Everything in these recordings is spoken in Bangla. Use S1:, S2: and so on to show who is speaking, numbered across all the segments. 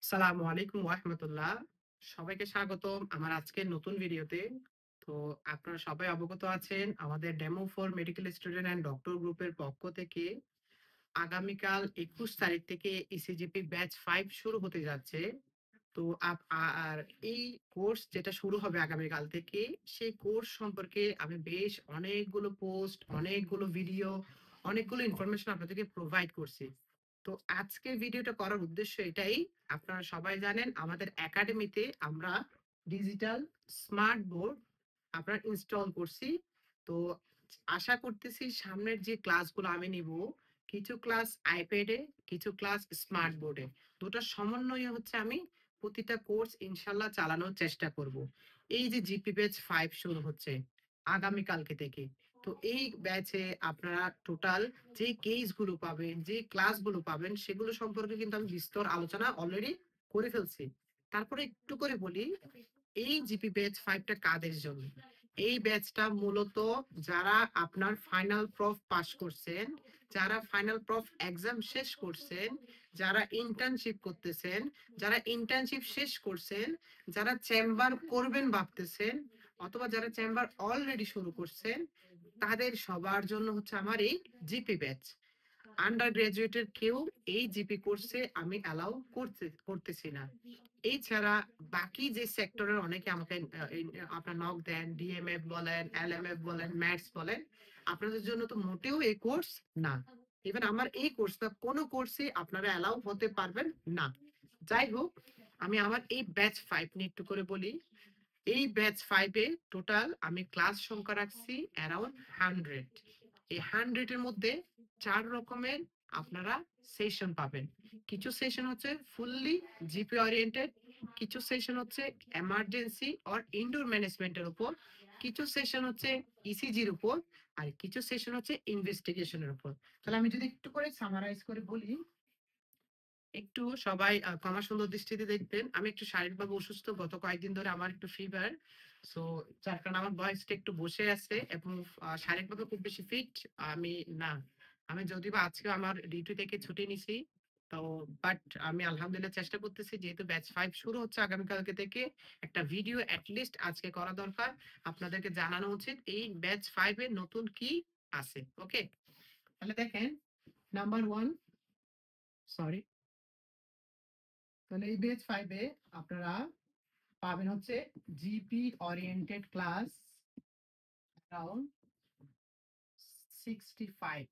S1: আসসালামু আলাইকুম ওয়া রাহমাতুল্লাহ। সবাইকে স্বাগতম আমার আজকের নতুন ভিডিওতে। তো আপনারা সবাই অবগত আছেন আমাদের demo for medical student and doctor গ্রুপের পক্ষ থেকে আগামীকাল ২১ তারিখ থেকে ইসিজিপি ব্যাচ ৫ শুরু হতে যাচ্ছে। তো আর এই কোর্স যেটা শুরু হবে আগামীকাল থেকে, সেই কোর্স সম্পর্কে আমি বেশ অনেকগুলো পোস্ট, অনেকগুলো ভিডিও, অনেকগুলো ইনফরমেশন আপনাদেরকে প্রোভাইড করছি। তো আজকের ভিডিওটা করার উদ্দেশ্য এটাই, আপনারা সবাই জানেন আমাদের একাডেমিতে আমরা ডিজিটাল স্মার্ট বোর্ড আপনার ইনস্টল করছি। তো আশা করতেছি সামনের যে ক্লাসগুলো আমি নিব, কিছু ক্লাস আইপ্যাডে, কিছু ক্লাস স্মার্ট বোর্ডে, দুটোর সমন্বয়ে হচ্ছে আমি প্রতিটা কোর্স ইনশাল্লাহ চালানোর চেষ্টা করব। এই যে জিপি ব্যাচ ৫ শুরু হচ্ছে আগামীকালকে থেকে, তো এই ব্যাচে আপনারা টোটাল যে কেসগুলো পাবেন, যে ক্লাসগুলো পাবেন, সেগুলো সম্পর্কে কিন্তু আমি বিস্তর আলোচনা অলরেডি করে ফেলছি। তারপরে একটু করে বলি, এই জিপি ব্যাচ ৫ টা কাদের জন্য? এই ব্যাচটা মূলত যারা আপনার ফাইনাল প্রফ পাস করছেন, যারা ফাইনাল প্রফ এক্সাম শেষ করছেন, যারা ইন্টার্নশিপ করতেছেন, যারা ইন্টার্নশিপ শেষ করছেন, যারা চেম্বার করবেন ভাবতেছেন, অথবা যারা চেম্বার অলরেডি শুরু করছেন, তাদের সবার জন্য হচ্ছে আমার এই জিপি ব্যাচ। আন্ডার গ্রাজুয়েটের কেউ এই জিপি কোর্সে আমি অ্যালাউ করতেছি না। এছাড়া বাকি যে সেক্টরের অনেকে আমাকে আপনার নক দেন, ডিএমএফ বলেন, এলএমএফ বলেন, ম্যাথস বলেন, আপনাদের জন্য তো মোটেও এই কোর্স না। ইভেন আমার এই কোর্সটা কোনো কোর্সে আপনারা অ্যালাউ হতে পারবেন না। যাই হোক, আমি আমার এই ব্যাচ ৫ নিয়ে একটু করে বলি। এই ব্যাচ ৫ এ টোটাল আমি ক্লাস সংখ্যা রাখছি অ্যারাউন্ড 100। এই 100 এর মধ্যে ৪ রকমের আপনারা সেশন পাবেন। কিছু সেশন হচ্ছে ফুললি জিপি ওরিয়েন্টেড, কিছু সেশন হচ্ছে এমার্জেন্সি অর ইনডোর ম্যানেজমেন্টের উপর, কিছু সেশন হচ্ছে ইসিজির উপর, আর কিছু সেশন হচ্ছে ইনভেস্টিগেশনের উপর। তাহলে আমি যদি একটু করে সামারাইজ করে বলি, একটু সবাই ক্ষমা সুন্দর দৃষ্টিতে দেখবেন। আমি একটু শারীরিকভাবে অসুস্থ, গত কয়েকদিন ধরে আমার একটু ফিভার। সো যার কারণে আমার ভয়েসটা একটু বসে আছে এবং শারীরিকভাবে খুব বেশি ফিট আমি না। আমি যদিও বা আজকে আমার ডিউটি থেকে ছুটি নিছি। তো বাট আমি আলহামদুলিল্লাহ চেষ্টা করতেছি, যেহেতু ব্যাচ ৫ শুরু হচ্ছে আগামীকালকে থেকে, একটা ভিডিও এট লিস্ট আজকে করা দরকার। আপনাদেরকে জানানো উচিত এই ব্যাচ ৫ এ নতুন কি আছে। ওকে? তাহলে দেখেন, নাম্বার 1, সরি, তাহলে এই ব্যাচ ৫ এ আপনারা পাবেন হচ্ছে জিপি ওরিয়েন্টেড ক্লাস অ্যারাউন্ড 65।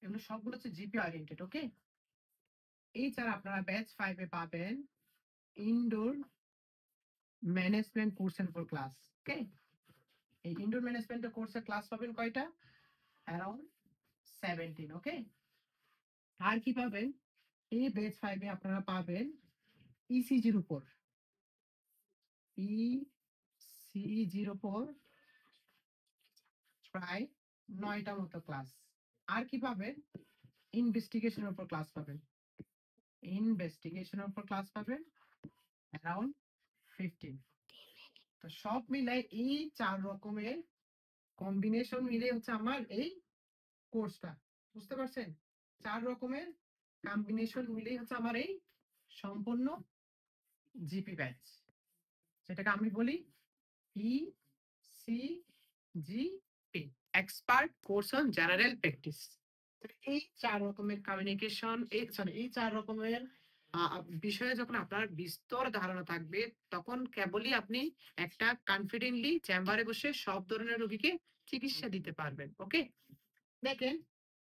S1: এগুলো সবগুলো হচ্ছে জিপি ওরিয়েন্টেড। ওকে? এছাড়া আপনারা ব্যাচ ৫ এ পাবেন ইনডোর ম্যানেজমেন্ট কোর্সের উপর ক্লাস। ওকে? এই ইনডোর ম্যানেজমেন্ট কোর্সের ক্লাস পাবেন কয়টা? অ্যারাউন্ড 17। ওকে? আর কি পাবেন? এই ব্যাচ ৫ এ আপনারা পাবেন ইসিজির উপর, ইসিজির উপর প্রায় ৯টা মতো ক্লাস। আর কি পাবেন? ইনভেস্টিগেশনের উপর ক্লাস পাবেন। ইনভেস্টিগেশনের উপর ক্লাস পাবেন অ্যারাউন্ড 15। তো সব মিলাই এই ৪ রকমের কম্বিনেশন মিলে হচ্ছে আমার এই কোর্সটা। বুঝতে পারছেন? ৪ রকমের কম্বিনেশন মিলেই হচ্ছে আমার এই সম্পূর্ণ জিপি ব্যাচ, যেটাকে আমি বলি ECGP, expert course on general practice. এই ৪ রকমের কমিউনিকেশন, এই ৪ রকমের বিষয়ে যখন আপনার বিস্তর ধারণা থাকবে, তখন কেবলই আপনি একটা কনফিডেন্টলি চেম্বারে বসে সব ধরনের রোগীকে চিকিৎসা দিতে পারবেন। ওকে? দেখেন,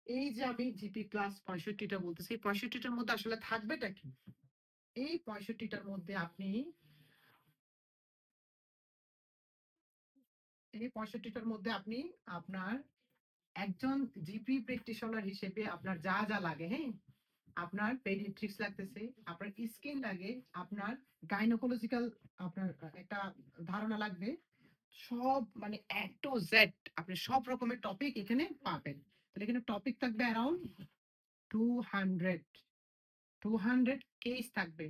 S1: এই যে আমি জিপি ক্লাস ৬৫টা বলতেছি, ৬৫টার মধ্যে আসলে থাকবেটা কি? এই ৬৫টার মধ্যে আপনি, এই ৬৫টার মধ্যে আপনি আপনার একজন জিপি প্র্যাকটিশনার হিসেবে আপনার যা যা লাগে, হ্যাঁ, আপনার পেডিয়াট্রিক্স লাগতেছে, আপনার স্কিন লাগে, আপনার গাইনোকোলজিক্যাল আপনার একটা ধারণা লাগবে, সব মানে এ টু জেড আপনি সব রকমের টপিক এখানে পাবেন। তাহলে এখানে টপিক থাকবে অ্যারাউন্ড 200, 200 কেস থাকবে।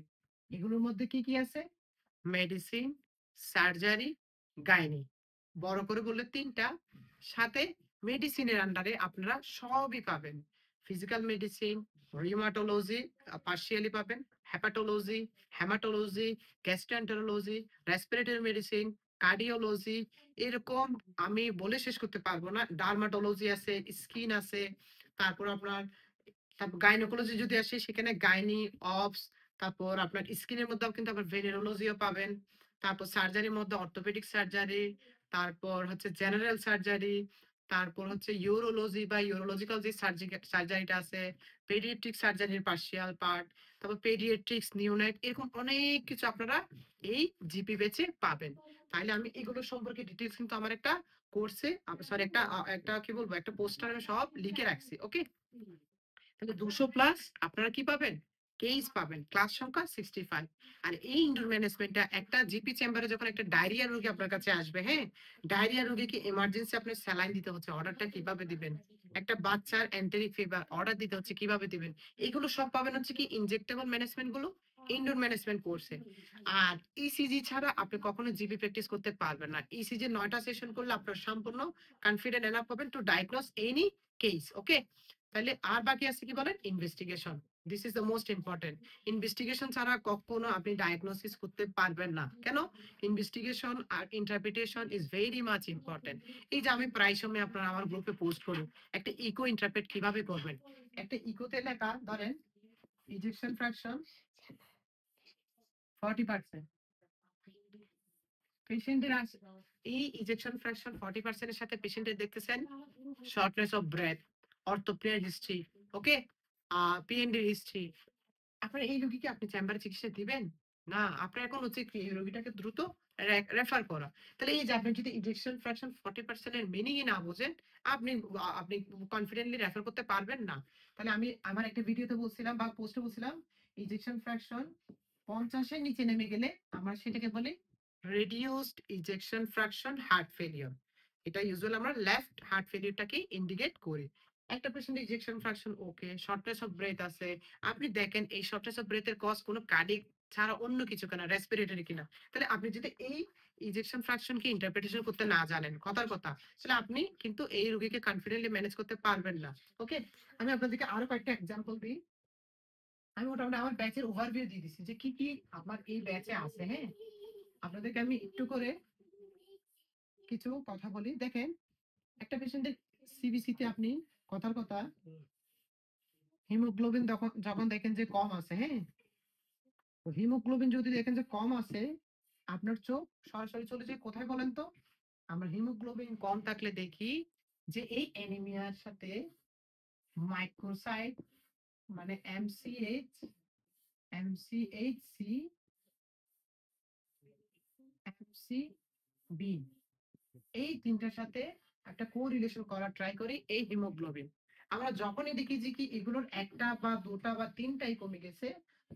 S1: এগুলোর মধ্যে কি কি আছে? মেডিসিন, সার্জারি, গাইনি, বড় করে বললে ৩টা। সাথে মেডিসিনের আন্ডারে আপনারা সবই পাবেন। ফিজিক্যাল মেডিসিন, রিউমাটোলজি পার্শিয়ালি পাবেন, hepatology, haematology, gastroenterology, respiratory medicine, cardiology, এরকম আমি বলে শেষ করতে পারবো না। ডার্মাটোলজি আছে, স্কিন আছে, তারপর আপনার তারপর গাইনোকোলজি যদি আসে সেখানে গাইনি, অবস, তারপর আপনার স্কিনের মধ্যেও কিন্তু আবার ভেনেরোলজিও পাবেন। তারপর সার্জারির মধ্যে অর্থোপেডিক সার্জারি, তারপর হচ্ছে জেনারেল সার্জারি, তারপর হচ্ছে ইউরোলজি বা ইউরোলজিক্যাল যে সার্জারিটা আছে, পেডিয়াট্রিক সার্জারির পার্শিয়াল পার্ট, তারপর পেডিয়াট্রিক্স, নিওনেট, এরকম অনেক কিছু আপনারা এই জিপি বেচে পাবেন। তাহলে আমি এগুলো সম্পর্কে ডিটেলস কিন্তু আমার একটা কোর্সে, সরি, একটা একটা কি বলবো, একটা পোস্টার আমি সব লিখে রাখছি। ওকে, তাহলে 200+ আপনারা কি পাবেন? কেস পাবেন, ক্লাস সংখ্যা 65। আর এই ইনডোর ম্যানেজমেন্টটা একটা জিপি চেম্বারে যখন একটা ডায়রিয়া রোগী আপনার কাছে আসবে, হ্যাঁ, ডায়রিয়া রোগীকে ইমার্জেন্সি আপনি স্যালাইন দিতে হচ্ছে, অর্ডারটা কিভাবে দিবেন? একটা বাচ্চার এন্টেরিক ফিভার অর্ডার দিতে হচ্ছে, কিভাবে দিবেন? এগুলো সব পাবেন হচ্ছে কি ইনজেক্টেবল ম্যানেজমেন্ট গুলো ইনডোর ম্যানেজমেন্ট কোর্সে। আর ইসিজি ছাড়া আপনি কখনো জিপি প্র্যাকটিস করতে পারবেন না। ইসিজি 9টা সেশন করলে আপনার সম্পূর্ণ কনফিডেন্ট এনাফ হবেন to diagnose any case. Okay, তাহলে আর বাকি আছে কি বলেন? Investigation. This is the most important. Investigation ছাড়া কখনো আপনি ডায়াগনোসিস করতে পারবেন না। কেন? ইনভেস্টিগেশন আর interpretation is very much important. এই যে আমি প্রায় সময় আপনারা আমার গ্রুপে পোস্ট করি, একটা ইকো ইন্টারপ্রেট কিভাবে করবেন? একটা ইকোতে লেখা ধরেন ইজেকশন ফ্র্যাকশন 40%, পেশেন্টের এই ইজেকশন ফ্র্যাকশন 40% এর সাথে পেশেন্টের দেখতেছেন শর্টনেস অফ ব্রেথ, অর্থোপ্নিয়ার হিস্ট্রি, ওকে, পিএনডি হিস্ট্রি। আপনার এই রোগীকে আপনি চেম্বারে চিকিৎসা দিবেন না? আপনার এখন উচিত কি এই রোগীটাকে দ্রুত রেফার করা। তাহলে এই যে আপনি যদি ইনজেকশন ফ্র্যাকশন 40% এর মিনিংই না বোঝেন, আপনি আপনি কনফিডেন্টলি রেফার করতে পারবেন না। তাহলে আমি আমার একটা ভিডিওতে বলছিলাম বা পোস্টে বলছিলাম ইনজেকশন ফ্র্যাকশন 50 এর নিচে নেমে গেলে আমরা সেটাকে বলি reduced ejection fraction heart failure. এটা ইউজুয়ালি আমরা লেফট হার্ট ফেলিওরটাকে ইন্ডিকেট করি। একটা patient ejection fraction okay, shortness of breadth আছে, আপনি দেখেন এই শর্টনেস অফ ব্রেথের কজ কোনো কার্ডিক ছাড়া অন্য কিছু কিনা, রেসপিরেটরি কিনা, তাহলে আপনি যদি এই ইজেকশন ফ্র্যাকশনকে ইন্টারপ্রিটেশন করতে না জানেন, কথার কথা, তাহলে আপনি কিন্তু এই রোগীকে কনফিডেন্টলি ম্যানেজ করতে পারবেন না। ওকে, আমি আপনাদেরকে আরো কয়েকটা এক্সাম্পল দিই। আমি মোটামুটি আমার ব্যাচের ওভারভিউ দিয়ে দিচ্ছি যে কি কি আমার এই ব্যাচে আছে। হ্যাঁ, আপনাদেরকে আমি একটু করে কিছু কথা বলি। দেখেন, একটা পেশেন্টের সিবিসি তে আপনি কথার কথা হিমোগ্লোবিন যখন যখন দেখেন যে কম আছে, হ্যাঁ, তো হিমোগ্লোবিন যদি দেখেন যে কম আছে, আপনার চোখ সরাসরি চলে যায় কোথায় বলেন তো? আমরা হিমোগ্লোবিন কম থাকলে দেখি যে এই অ্যানিমিয়ার সাথে মাইক্রোসাইট, মানে এমসিএইচ, এমসিএইচসি, এমসিবি, এই তিনটার সাথে একটা কোরিলেশন করার ট্রাই করি এই হিমোগ্লোবিন। আমরা যখনই দেখি যে কি এগুলোর একটা বা দুটা বা তিনটাই কমে গেছে,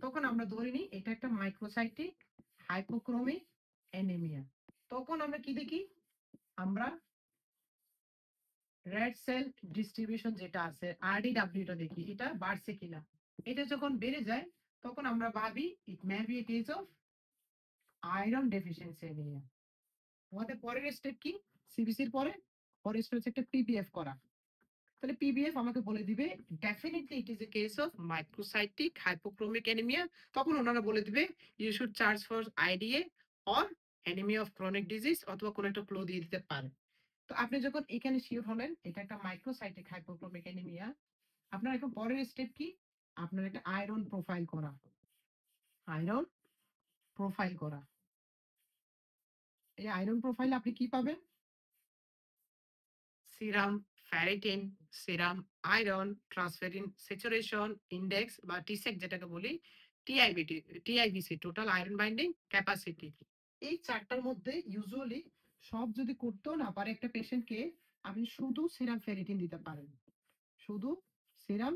S1: তখন আমরা ধরে নিই এটা একটা মাইক্রোসাইটিক হাইপোক্রোমিক অ্যানিমিয়া। তখন আমরা কি দেখি? আমরা রেড সেল ডিস্ট্রিবিউশন যেটা আছে আরডিডব্লিউটা দেখি, এটা বাড়ছে কিনা। এটা যখন বেড়ে যায় তখন আমরা ভাবি it may be a case of iron deficiency anaemia. আমাদের পরের স্টেপ কি? সিবিসির পরে পরের স্টেপ হচ্ছে একটা পিবিএফ করা। তাহলে পিবিএফ আমাকে বলে দিবে definitely it is a case of microcytic hypochromic anaemia. তখন ওনারা বলে দিবে you should charge for IDA or anaemia of chronic disease, অথবা কোনো একটা ক্লো দিয়ে দিতে পারে। তো আপনি যখন এখানে শিওর হলেন এটা একটা মাইক্রোসাইটিক হাইপোক্রোমিক অ্যানিমিয়া, আপনার এখন পরের স্টেপ কি? আপনার একটা আয়রন প্রোফাইল করা। আয়রন প্রোফাইল করা। এই আয়রন প্রোফাইল আপনি কি পাবেন? Serum ferritin, serum iron, transferrin saturation index বা টিসেক যেটাকে বলি, TIBT, TIBC total iron binding capacity. এই চারটার মধ্যে ইউজুয়ালি সব যদি করতেও না পারে একটা পেশেন্টকে, আপনি শুধু সিরাম ফেরিটিন দিতে পারেন, শুধু সিরাম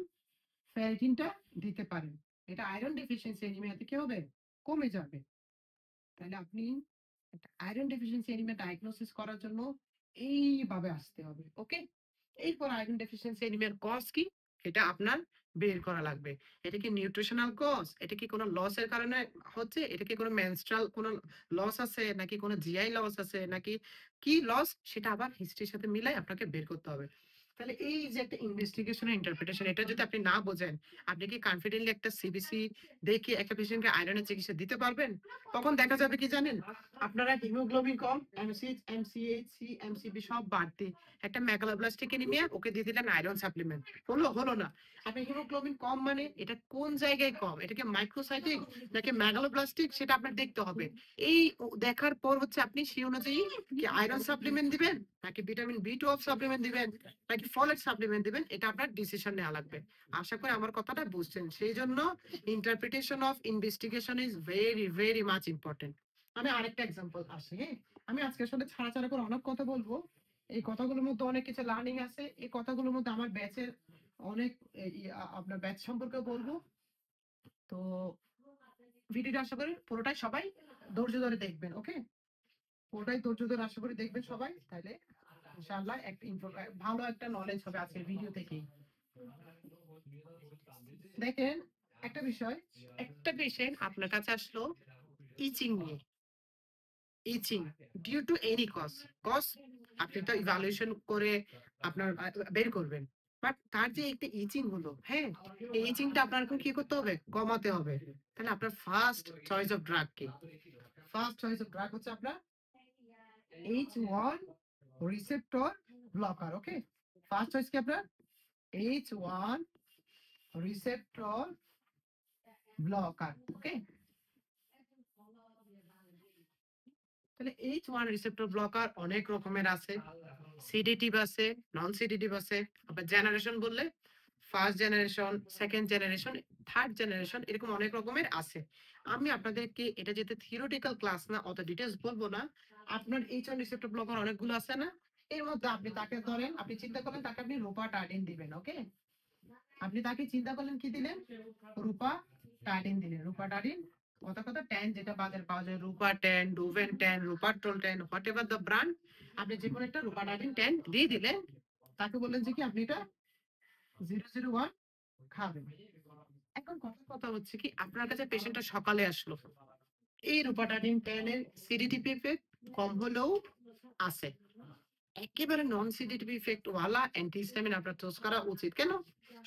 S1: ফেরিটিনটা দিতে পারেন। এটা আয়রন ডেফিসিয়েন্সি অ্যানিমিয়াতে কি হবে? কমে যাবে। তাহলে আপনি একটা আয়রন ডেফিসিয়েন্সি অ্যানিমিয়া ডায়াগনোসিস করার জন্য এইভাবে আসতে হবে। ওকে, এরপর আয়রন ডেফিসিয়েন্সি অ্যানিমিয়ার কজ কি এটা আপনার বের করা লাগবে। এটা কি নিউট্রিশনাল কজ? এটা কি কোনো লসের কারণে হচ্ছে? এটা কি কোনো মেনস্ট্রাল কোনো লস আছে, নাকি কোনো জিআই লস আছে, নাকি কি লস, সেটা আবার হিস্ট্রির সাথে মিলাই আপনাকে বের করতে হবে। তাহলে এই যে একটা ইনভেস্টিগেশন ইন্টারপ্রিটেশন, এটা যদি আপনি না বোঝেন, আপনি কি কনফিডেন্টলি একটা সিবিসি দেখে একটা পেশেন্টকে আয়রনের চিকিৎসা দিতে পারবেন? তখন দেখা যাবে কি জানেন, আপনারা হিমোগ্লোবিন কম, এমসিএইচ, এমসিএইচসি, এমসিবি সব বাড়তি, একটা মেগালোব্লাস্টিক এনিমিয়া, ওকে দিয়ে দিলেন আয়রন সাপ্লিমেন্ট, হলো না। আপনি হিমোগ্লোবিন কম মানে এটা কোন জায়গায় কম, এটাকে মাইক্রোসাইটিক নাকি মেগালোব্লাস্টিক, সেটা আপনার দেখতে হবে। এই দেখার পর হচ্ছে আপনি সেই অনুযায়ী কি আয়রন সাপ্লিমেন্ট দিবেন, নাকি ভিটামিন বি12 সাপ্লিমেন্ট দিবেন, নাকি ফলেট সাপ্লিমেন্ট দিবেন, এটা আপনার ডিসিশন নেওয়া লাগবে। আশা করি আমার কথাটা বুঝছেন। সেই জন্য interpretation of investigation is very very much important. আমি আরেকটা এক্সাম্পল আসি, হ্যাঁ। আমি আজকে আসলে ছাড়া করে অনেক কথা বলবো, এই কথাগুলোর মধ্যে অনেক কিছু লার্নিং আছে, এই কথাগুলোর মধ্যে আমার ব্যাচের অনেক আপনার ব্যাচ সম্পর্কে বলবো। তো ভিডিওটা আশা করি পুরোটাই সবাই ধৈর্য ধরে দেখবেন, ওকে? পুরোটাই ধৈর্য ধরে আশা করি দেখবেন সবাই, তাহলে ইনশাআল্লাহ একটা ভালো একটা নলেজ হবে আজকের ভিডিও থেকেই। দেখেন, একটা বিষয়, একটা পেশেন্ট আপনার কাছে আসলো ইচিং নিয়ে, ইচিং ডিউ টু এনি কজ আপনি তো ইভালুয়েশন করে আপনার বের করবেন, বাট তার যে একটা ইচিং হলো, হ্যাঁ, এই ইচিংটা আপনার এখন কি করতে হবে, কমাতে হবে। তাহলে আপনার ফার্স্ট চয়েস অফ ড্রাগ কি? ফার্স্ট চয়েস অফ ড্রাগ হচ্ছে আপনার H1 রিসেপ্টর ব্লকার, ওকে? ফার্স্ট চয়েস কি আপনার H1 রিসেপ্টর ব্লকার, ওকে? তাহলে H1 রিসেপ্টর ব্লকার অনেক রকমের আছে, সিডেটিভ আছে, নন সিডেটিভ আছে। আবার জেনারেশন বললে first generation, second generation, third generation, এরকম অনেক রকমের আছে। আমি আপনাদেরকে এটা যেতে থিওরিটিক্যাল ক্লাস না, অত ডিটেলস বলবো না। আপনার H1 রিসেপ্টর ব্লকার অনেকগুলো আছে না, এর মধ্যে আপনি তাকে ধরেন, আপনি চিন্তা করেন তাকে আপনি রোপাটাডিন দিবেন, ওকে? আপনি তাকে চিন্তা করলেন কি দিলেন, রোপাটাডিন দিলেন। রোপাটাডিন কথা কথা 10 যেটা বাজারে পাওয়া যায়, রূপা 10, ডুভেন 10, রূপাট্রল 10, হোয়াট এভার দ্য ব্র্যান্ড, আপনি যে কোনো একটা রূপাটাডিন 10 দিয়ে দিলেন। তাকে বললেন যে কি আপনি এটা 001 খাবেন। এখন কথা হচ্ছে কি, আপনার কাছে পেশেন্টটা সকালে আসলো, এই রূপাটাডিন 10 এর সিডিটিপি ইফেক্ট কম হলেও আছে, একেবারে নন সিডিটিভ ইফেক্ট ওয়ালা অ্যান্টিহিস্টামিন আপনার চুজ করা উচিত। কেন?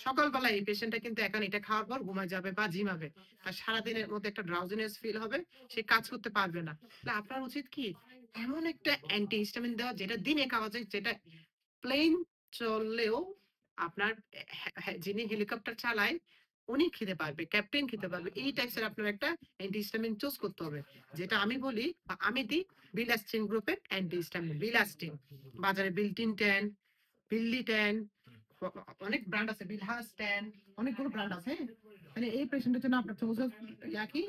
S1: সকালবেলা এই পেশেন্টটা কিন্তু এখন এটা খাওয়ার পর ঘুমায় যাবে বা জিমাবে, আর সারাদিনের মধ্যে একটা ড্রাউজিনেস ফিল হবে, সে কাজ করতে পারবে না। তাহলে আপনার উচিত কি, এমন একটা অ্যান্টিহিস্টামিন দেওয়া যেটা দিনে খাওয়া যায়, যেটা প্লেন চললেও আপনার যিনি হেলিকপ্টার চালায় উনি খেতে পারবে, ক্যাপ্টেন খেতে পারবে, এই টাইপের আপনার একটা অ্যান্টিহিস্টামিন চুজ করতে হবে। যেটা আমি বলি বা আমি দিই বিলাস্টিন গ্রুপের অ্যান্টিহিস্টামিন, বিলাস্টিন। বাজারে বিল্টিন 10, বিল্লি 10, অনেক ব্র্যান্ড আছে, বিলহাস 10, অনেকগুলো ব্র্যান্ড আছে। মানে এই পেশেন্টের জন্য আপনার চৌষ কি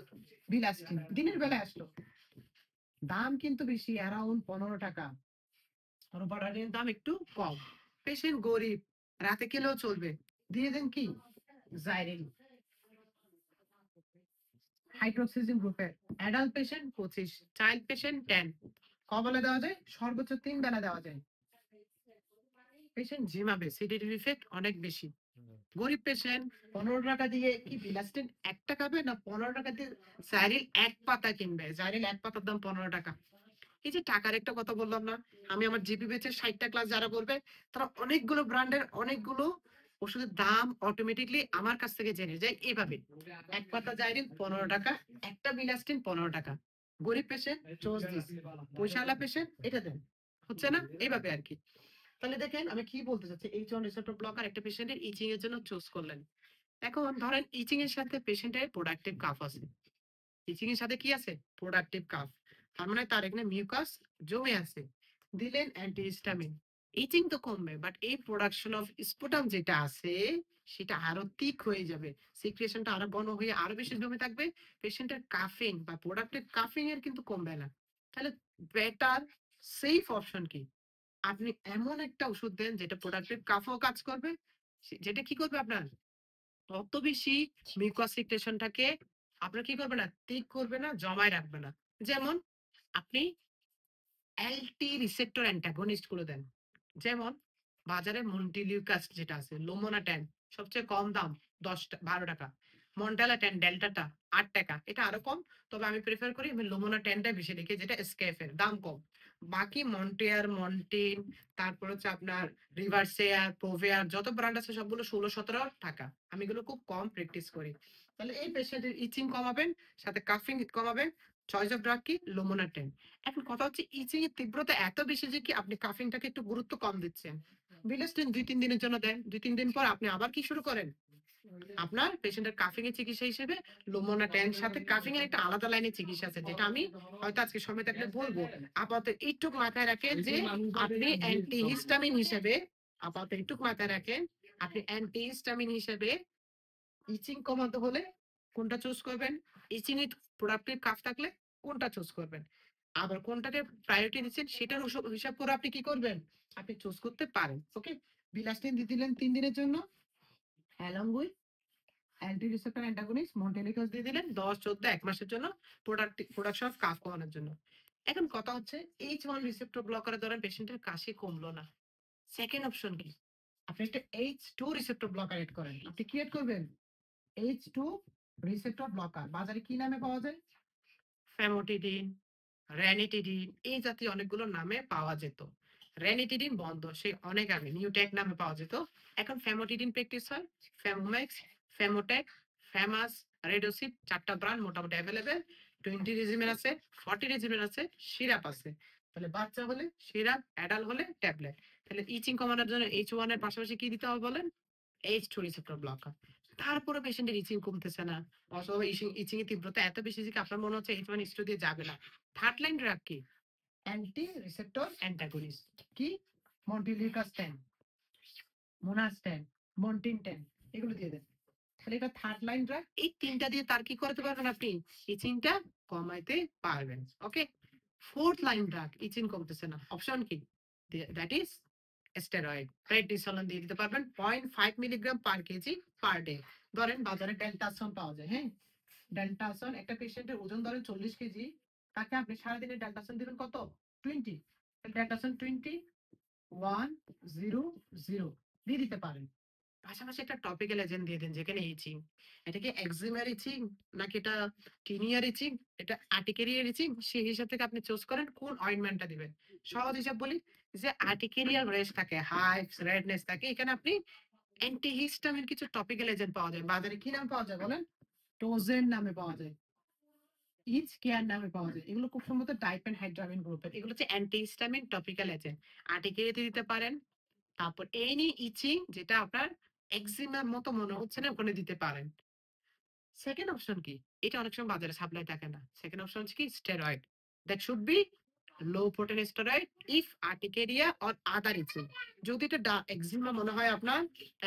S1: বিলাস্টিন দিনের বেলায় আসলো, দাম কিন্তু বেশি, অ্যারাউন্ড 15 টাকা। রোপাটাডিনের দাম একটু কম, পেশেন্ট গরিব, রাতে খেলেও চলবে, দিয়ে দেন কি জাইরিন, হাইড্রোক্সিজিন গ্রুপের। Adult patient 25, child patient 10। কবেলা দেওয়া যায়? সর্বোচ্চ 3 বেলা দেওয়া যায়। পেশেন্ট জিমাবে, সিডিটিভ ইফেক্ট অনেক বেশি। গরিব পেশেন্ট 15 টাকা দিয়ে কি বিলাস্টিন একটা খাবে, না 15 টাকা দিয়ে জাইরিল এক পাতা কিনবে? জাইরিল এক পাতার দাম 15 টাকা। এই যে টাকার একটা কথা বললাম না, আমি আমার জিপি বেচে 60টা ক্লাস যারা করবে, তারা অনেকগুলো ব্র্যান্ডের অনেকগুলো ওষুধের দাম অটোমেটিকলি আমার কাছ থেকে জেনে যায় এইভাবে। এক পাতা জাইরিন 15 টাকা, একটা বিলাস্টিন 15 টাকা। গরিব পেশেন্ট চোজ দিস, পয়সাওয়ালা পেশেন্ট এটা দেন, হচ্ছে না? এইভাবে আর কি। তাহলে দেখেন আমি কি বলতে চাচ্ছি, H1 রিসেপ্টর ব্লকার একটা পেশেন্টের ইচিং এর জন্য চুজ করলেন। এখন ধরেন ইচিং এর সাথে পেশেন্টের প্রোডাক্টিভ কাফ আছে, ইচিং এর সাথে কি আছে, প্রোডাক্টিভ কাফ, তার মানে তার এখানে মিউকাস জমে আছে, দিলেন অ্যান্টিহিস্টামিন, ইচিং তো কমবে, বাট এই প্রোডাকশন অফ স্পুটাম যেটা আছে সেটা আরো তিক হয়ে যাবে, সিক্রেশনটা আরো ঘন হয়ে আরো বেশি জমে থাকবে, পেশেন্টের কাফিং বা প্রোডাক্টিভ কাফিং এর কিন্তু কমবে না। তাহলে বেটার সেফ অপশন কি, আপনি এমন একটা ওষুধ দেন যেটা প্রোডাক্টিভ কাফও কাজ করবে, যেটা কি করবে আপনার অত বেশি মিউকাস সিক্রেশনটাকে আপনার কি করবে না, ঠিক করবে না, জমায় রাখবে না। যেমন আপনি এলটি রিসেপ্টর অ্যান্টাগনিস্ট গুলো দেন, যেমন বাজারে মন্টিলিউকাস যেটা আছে, লোমোনা 10, সবচেয়ে কম দাম 12 টাকা। মন্টালা 10 ডেল্টাটা 8 টাকা, এটা আরো কম। তবে আমি প্রেফার করি আমি লোমোনা 10টা বেশি দেখি, যেটা এসকেএফ এর দাম কম। বাকি মন্টেয়ার, মন্টিন, তারপর হচ্ছে আপনার রিভার্সেয়ার, প্রোভেয়ার, যত ব্র্যান্ড আছে সবগুলো 16-17 টাকা। আমি এগুলো খুব কম প্র্যাকটিস করি। তাহলে এই পেশেন্টের ইচিং কমাবেন, সাথে কাফিং কমাবেন। চয়েস অফ ড্রাগ কি? লোমোনা 10। এখন কথা হচ্ছে ইচিং এর তীব্রতা এত বেশি যে কি আপনি কাফিংটাকে একটু গুরুত্ব কম দিচ্ছেন। বিলাস্টিন 2-3 দিনের জন্য দেন, 2-3 দিন পর আপনি আবার কি শুরু করেন? আপনার পেশেন্টের কাফিং এর চিকিৎসা হিসেবে লোমোনা 10 সাথে কাফিং এর একটা আলাদা লাইনের চিকিৎসা আছে, যেটা আমি হয়তো আজকে সময় থাকলে বলবো। আপাতত এইটুক মাথায় রাখেন যে আপনি অ্যান্টিহিস্টামিন হিসেবে, আপাতত এইটুক মাথায় রাখেন আপনি অ্যান্টিহিস্টামিন হিসেবে ইচিং কমাতে হলে কোনটা চুজ করবেন, ইচিং এর প্রোডাক্টিভ কাফ থাকলে কোনটা চুজ করবেন, আবার কোনটাকে প্রায়োরিটি দিচ্ছেন সেটার হিসাব করে আপনি কি করবেন, আপনি চুজ করতে পারেন। ওকে, বিলাস্টিন দিয়ে দিলেন 3 দিনের জন্য, along with anti receptor antagonist montelukast দিয়ে দিলেন 10-14 এক মাসের জন্য, প্রোডাকশন অফ কাফ কমানোর জন্য। এখন কথা হচ্ছে H1 রিসেপ্টর ব্লকারে ধরেন পেশেন্টের কাশি কমলো না, সেকেন্ড অপশন কি? আপনি একটা H2 রিসেপ্টর ব্লকার এড করেন। আপনি কি এড করবেন? H2 receptor blocker. বাজারে কি নামে পাওয়া যায়? ফ্যামোটিডিন, র্যানিটিডিন, এই জাতীয় অনেকগুলো নামে পাওয়া যেত। র্যানিটিডিন বন্ধ, সেই অনেক আগে নিউটেক নামে পাওয়া যেত। এখন ফ্যামোটিডিন প্র্যাকটিস হয়। ফ্যামোম্যাক্স, ফ্যামোটেক, ফেমাস, রেডোসিপ, 4টা ব্র্যান্ড মোটামুটি অ্যাভেলেবেল। 20 রেজিমেন আছে, 40 রেজিমেন আছে, সিরাপ আছে। তাহলে বাচ্চা হলে সিরাপ, অ্যাডাল্ট হলে ট্যাবলেট। তাহলে ইচিং কমানোর জন্য H1 এর পাশাপাশি কি দিতে হবে বলেন? H2 receptor blocker. তারপরে পেশেন্টের ইচিং কমতেছে না, অথবা ইচিং এর তীব্রতা এত বেশি যে আপনার মনে হচ্ছে H1 H2 দিয়ে যাবে না। থার্ড লাইন ড্রাগ কি? Anti receptor antagonist. কি? মন্টিলিউকাস 10, মোনাস 10, মন্টিন 10, এগুলো দিয়ে দেন। তাহলে এটা থার্ড লাইন ড্রাগ। এই তিনটা দিয়ে তার কি করতে পারবেন আপনি? ইচিংটা কমাইতে পারবেন। ওকে, ফোর্থ লাইন ড্রাগ, ইচিং কমতেছে না, অপশন কি? That is steroid. প্রেডনিসোলন দিয়ে দিতে পারবেন 0.5 milligram per KG per day. ধরেন বাজারে ডেল্টাসন পাওয়া যায়, হ্যাঁ, ডেল্টাসন একটা পেশেন্টের ওজন ধরেন 40 কেজি, তাকে আপনি সারাদিনে ডেল্টাসন দিবেন কত? 20। ডেল্টাসন 20 100 দিয়ে দিতে পারেন। পাশাপাশি একটা টপিক্যাল এজেন্ট দিয়ে দেন, যেখানে ইচিং, এটা কি এক্সিমার ইচিং নাকি এটা টিনিয়ার ইচিং, এটা আর্টিকেরিয়ার ইচিং, সেই হিসাব থেকে আপনি চুজ করেন কোন অয়েন্টমেন্টটা দিবেন। সহজ হিসাব বলি, যে আর্টিকেরিয়াল রেশ থাকে, হাইভস, রেডনেস থাকে, এখানে আপনি অ্যান্টিহিস্টামিন কিছু টপিক্যাল এজেন্ট পাওয়া যায়। বাজারে কি নাম পাওয়া যায় বলেন? টোজেন নামে পাওয়া যায়, ইচ কেয়ার নামে পাওয়া যায়। এগুলো খুব সম্ভবত ডাইপেনহাইড্রামিন গ্রুপের। এগুলো হচ্ছে অ্যান্টিহিস্টামিন টপিক্যাল এজেন্ট। আর্টিকেরিয়াতে দিতে পারেন। তারপর এনি ইচিং, যেটা আপনার এক্সিমার মতো মনে হচ্ছে না, ওখানে দিতে পারেন। সেকেন্ড অপশন কি? এটা অনেক সময় বাজারে সাপ্লাই থাকে না। সেকেন্ড অপশন কি? Steroid. That should be low protein steroid if urticaria or other itching. যদি এটা এক্সিমা মনে হয় আপনার,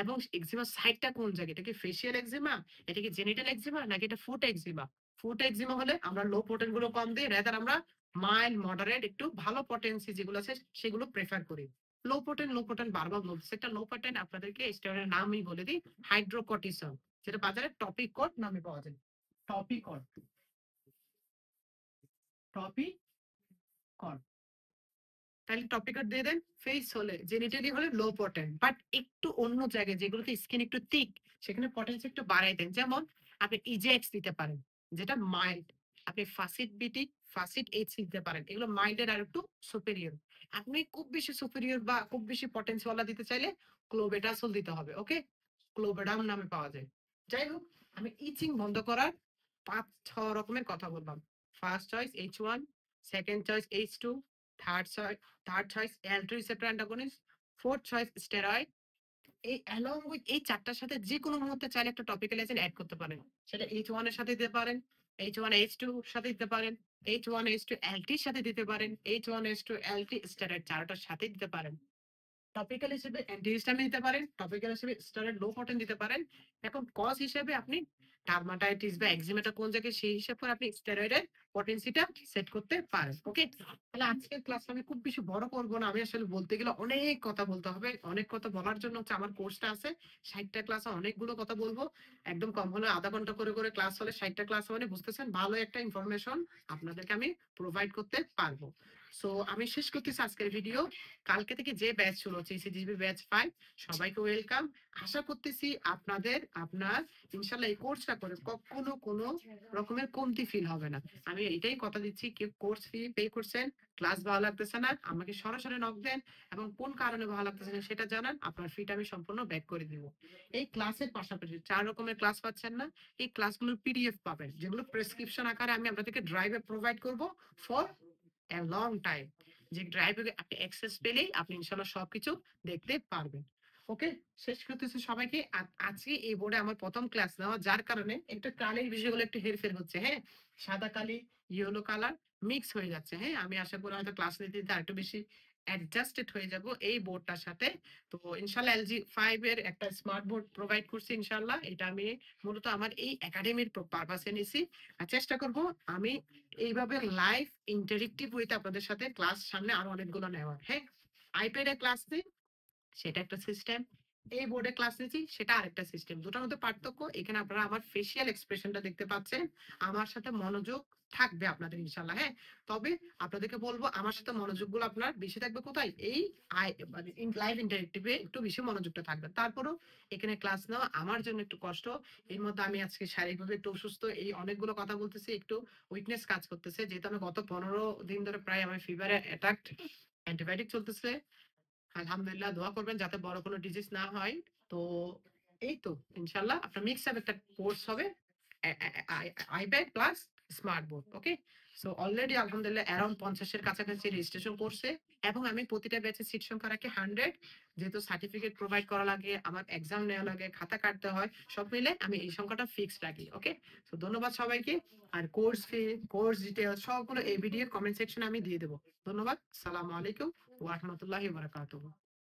S1: এবং এক্সিমার সাইটটা কোন জায়গায়, এটা কি ফেসিয়াল এক্সিমা, এটা কি জেনিটাল এক্সিমা, নাকি এটা ফুট এক্সিমা? ফুট এক্সিমা হলে আমরা লো প্রোটিন গুলো কম দিই, রেদার আমরা মাইল্ড মডারেট একটু ভালো পটেন্সি যেগুলো আছে সেগুলো প্রেফার করি। লো প্রোটিন বারবার বলতেছে, একটা লো প্রোটিন আপনাদেরকে স্টেরয়েডের নামই বলে দিই, হাইড্রোকর্টিসন, যেটা বাজারে টপিকট নামে পাওয়া যায়। টপিকট, টপিকট। তাহলে টপিকট দিয়ে দেন। ফেস হলে, জেনিটালি হলে লো পটেন, বাট একটু অন্য জায়গায় যেগুলোতে স্কিন একটু থিক, সেখানে পটেন্সি একটু বাড়াই দেন। যেমন আপনি ইজেক্স দিতে পারেন, যেটা মাইল্ড। আপনি ফাসিট বিটি, ফাসিট এইচ দিতে পারেন, এগুলো মাইল্ডের আর একটু সুপেরিয়র। আপনি খুব বেশি সুপেরিয়র বা খুব বেশি পটেন্সি ওয়ালা দিতে চাইলে ক্লোবেটাসল দিতে হবে। ওকে, ক্লোবেডাম নামে পাওয়া যায়। যাই হোক, আমি ইচিং বন্ধ করার 5-6 রকমের কথা বললাম। First choice H1, second choice H2, third choice L2 receptor antagonist, fourth choice steroid. এই অ্যালং উইথ এই চারটার সাথে যে কোনো মুহূর্তে চাইলে একটা টপিক্যাল এজেন্ট অ্যাড করতে পারেন। সেটা H1 এর সাথে দিতে পারেন, H1 H2 এর সাথে দিতে পারেন, H1 H2 LT এর সাথে দিতে পারেন, H1 H2 LT স্টেরয়েড চারটার সাথে দিতে পারেন। টপিক্যাল হিসেবে অ্যান্টিহিস্টামিন দিতে পারেন, টপিক্যাল হিসেবে স্টেরয়েড লো পটেন দিতে পারেন। এখন কজ হিসেবে আপনি ডার্মাটাইটিস বা এক্সিমাটা কোন জায়গায় সেই হিসাব করে আপনি স্টেরয়েডের পটেন্সিটা সেট করতে পারেন। ওকে, তাহলে আজকের ক্লাস আমি খুব বেশি বড় করব না। আমি আসলে বলতে গেলে অনেক কথা বলতে হবে, অনেক কথা বলার জন্য হচ্ছে আমার কোর্সটা আছে। 60টা ক্লাসে অনেকগুলো কথা বলবো। একদম কম হলে আধা ঘন্টা করে করে ক্লাস হলে 60টা ক্লাস মানে বুঝতেছেন ভালো একটা ইনফরমেশন আপনাদেরকে আমি প্রোভাইড করতে পারবো। সো আমি শেষ করতেছি আজকের ভিডিও। কালকে থেকে যে ব্যাচ শুরু হচ্ছে ইসিজিবি ব্যাচ 5, সবাইকে ওয়েলকাম। আশা করতেছি আপনার ইনশাআল্লাহ এই কোর্সটা করে কখনো কোনো রকমের কমতি ফিল হবে না। আমি এটাই কথা দিচ্ছি, কেউ কোর্স ফি পে করছেন, ক্লাস ভালো লাগতেছে না, আমাকে সরাসরি নক দেন এবং কোন কারণে ভালো লাগতেছে না সেটা জানান, আপনার ফিটা আমি সম্পূর্ণ ব্যাক করে দিব। এই ক্লাসের পাশাপাশি 4 রকমের ক্লাস পাচ্ছেন না, এই ক্লাসগুলোর পিডিএফ পাবেন, যেগুলো প্রেসক্রিপশন আকারে আমি আপনাদেরকে ড্রাইভে প্রোভাইড করব ফর a long time। যে ড্রাইভে আপনি অ্যাক্সেস পেলেই আপনি ইনশাআল্লাহ সবকিছু দেখতে পারবেন। ওকে, শেষ করতেছি সবাইকে। আজকে এই বোর্ডে আমার প্রথম ক্লাস নেওয়া, যার কারণে একটু কালির বিষয়গুলো একটু হেরফের হচ্ছে। হ্যাঁ, সাদা কালি ইয়েলো কালার মিক্স হয়ে যাচ্ছে। হ্যাঁ, আমি আশা করি হয়তো ক্লাস নিতে নিতে আরেকটু বেশি অ্যাডজাস্টেড হয়ে যাব এই বোর্ডটার সাথে। তো ইনশাআল্লাহ এলজি 5 এর একটা স্মার্ট বোর্ড প্রোভাইড করছি ইনশাআল্লাহ। এটা আমি মূলত আমার এই একাডেমির পারপাসে নিছি। আর চেষ্টা করব আমি এইভাবে লাইভ ইন্টারেক্টিভ ওয়েতে আপনাদের সাথে ক্লাস সামনে আরো অনেকগুলো নেওয়ার। হ্যাঁ, আইপ্যাডে ক্লাস নিই, সেটা একটা সিস্টেম। এই বোর্ডে ক্লাস নিচ্ছি, সেটা আরেকটা সিস্টেম। দুটার মধ্যে পার্থক্য এখানে আপনারা আমার ফেসিয়াল এক্সপ্রেশনটা দেখতে পাচ্ছেন, আমার সাথে মনোযোগ থাকবে আপনাদের ইনশাআল্লাহ। হ্যাঁ, তবে আপনাদেরকে বলবো আমার সাথে মনোযোগগুলো আপনার বেশি থাকবে কোথায়, এই মানে লাইভ ইন্টারেক্টিভে একটু বেশি মনোযোগটা থাকবে। তারপরও এখানে ক্লাস নেওয়া আমার জন্য একটু কষ্ট। এর মধ্যে আমি আজকে শারীরিকভাবে একটু অসুস্থ, এই অনেকগুলো কথা বলতেছি, একটু উইকনেস কাজ করতেছে, যেহেতু আমি গত 15 দিন ধরে প্রায় আমার ফিভারে অ্যাটাকড, অ্যান্টিবায়োটিক চলতেছে। আলহামদুলিল্লাহ দোয়া করবেন যাতে বড় কোনো ডিজিজ না হয়। তো এই তো ইনশাআল্লাহ আপনার মিক্স আপ একটা কোর্স হবে, আইপ্যাড প্লাস স্মার্ট বোর্ড। ওকে, সো অলরেডি আলহামদুলিল্লাহ অ্যারাউন্ড 50 এর কাছাকাছি রেজিস্ট্রেশন করছে এবং আমি প্রতিটা ব্যাচে সিট সংখ্যা রাখি 100। যেহেতু সার্টিফিকেট প্রোভাইড করা লাগে, আমার এক্সাম নেওয়া লাগে, খাতা কাটতে হয়, সব মিলে আমি এই সংখ্যাটা ফিক্সড রাখি। ওকে, তো ধন্যবাদ সবাইকে। আর কোর্স ফি, কোর্স ডিটেইলস সবগুলো এই ভিডিও কমেন্ট সেকশনে আমি দিয়ে দেবো। ধন্যবাদ। সালামু আলাইকুম ওয়া রাহমাতুল্লাহি ওয়া বারাকাতুহু।